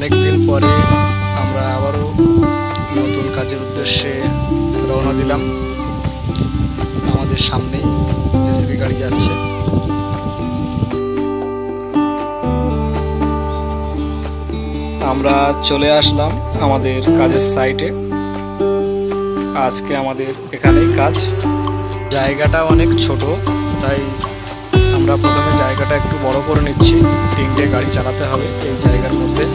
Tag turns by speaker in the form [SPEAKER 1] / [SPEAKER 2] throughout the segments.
[SPEAKER 1] অনেক দিন পরে আমরা আবারও নতুন কাজের উদ্দেশ্যে রওনা দিলাম। আমাদের সামনেই জেসিবি গাড়ি যাচ্ছে। আমরা চলে আসলাম আমাদের কাজের সাইটে। আজকে আমাদের এখানেই কাজ। জায়গাটা অনেক ছোট, তাই আমরা প্রথমে জায়গাটা একটু বড় করে নিচ্ছি। 3টে গাড়ি চালাতে হবে এই জায়গার মধ্যে।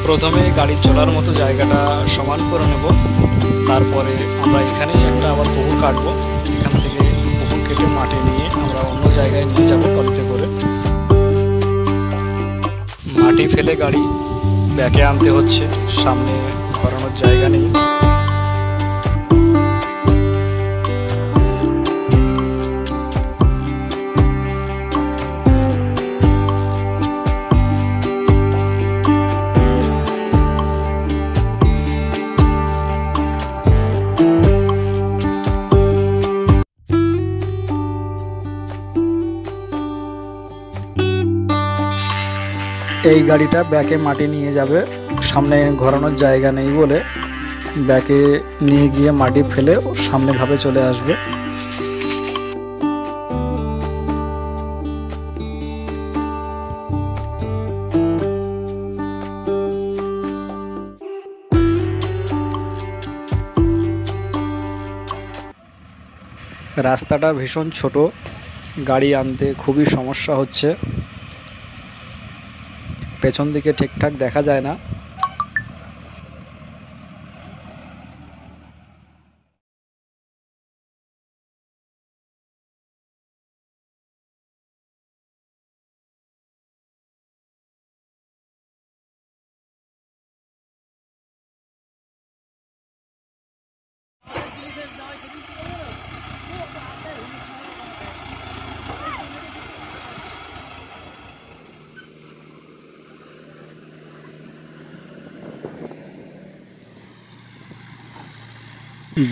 [SPEAKER 1] প্রথমে গাড়ি চলার মতো জায়গাটা সমান করে নেব, তারপরে আমরা এখানেই একটা আবার পুকুর কাটবো। এখান থেকে পুকুর কেটে মাটি নিয়ে আমরা অন্য জায়গায় নিয়ে যাবো ট্রলিতে করে। মাটি ফেলে গাড়ি ব্যাকে আনতে হচ্ছে, সামনে ভরানোর জায়গা নেই। এই গাড়িটা ব্যাকে মাটি নিয়ে যাবে, সামনে ঘোরানোর জায়গা নেই বলে ব্যাকে নিয়ে গিয়ে মাটি ফেলে সামনে ভাবে চলে আসবে। রাস্তাটা ভীষণ ছোট, গাড়ি আনতে খুবই সমস্যা হচ্ছে। পেছন দিকে ঠিকঠাক দেখা যায় না।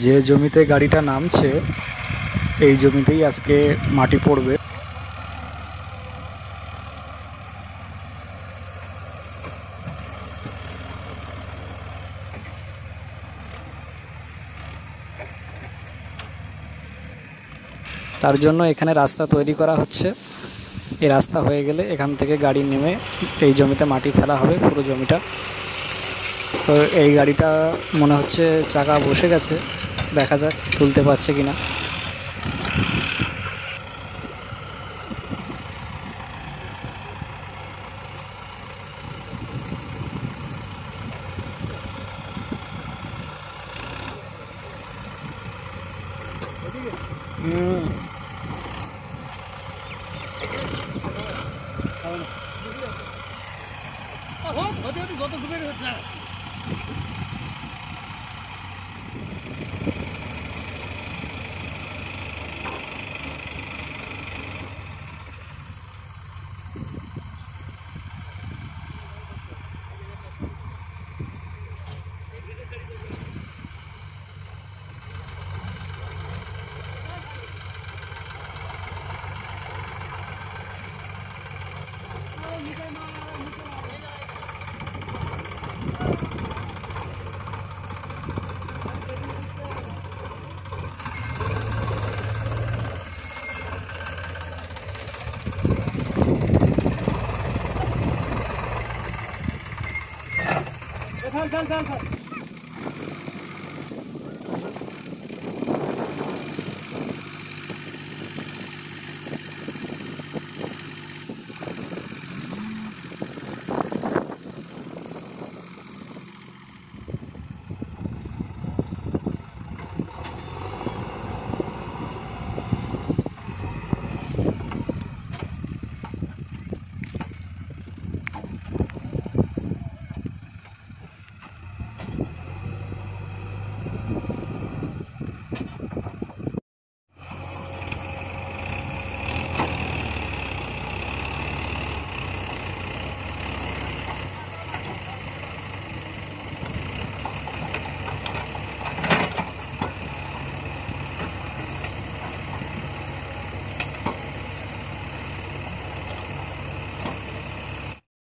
[SPEAKER 1] যে জমিতে গাড়িটা নামছে এই জমিতেই আজকে মাটি পড়বে। তার জন্য এখানে রাস্তা তৈরি করা হচ্ছে। এই রাস্তা হয়ে গেলে এখান থেকে গাড়ি নেমে এই জমিতে মাটি ফেলা হবে, পুরো জমিটা। তো এই গাড়িটা মনে হচ্ছে চাকা বসে গেছে, দেখা যাক তুলতে পারছে কিনা।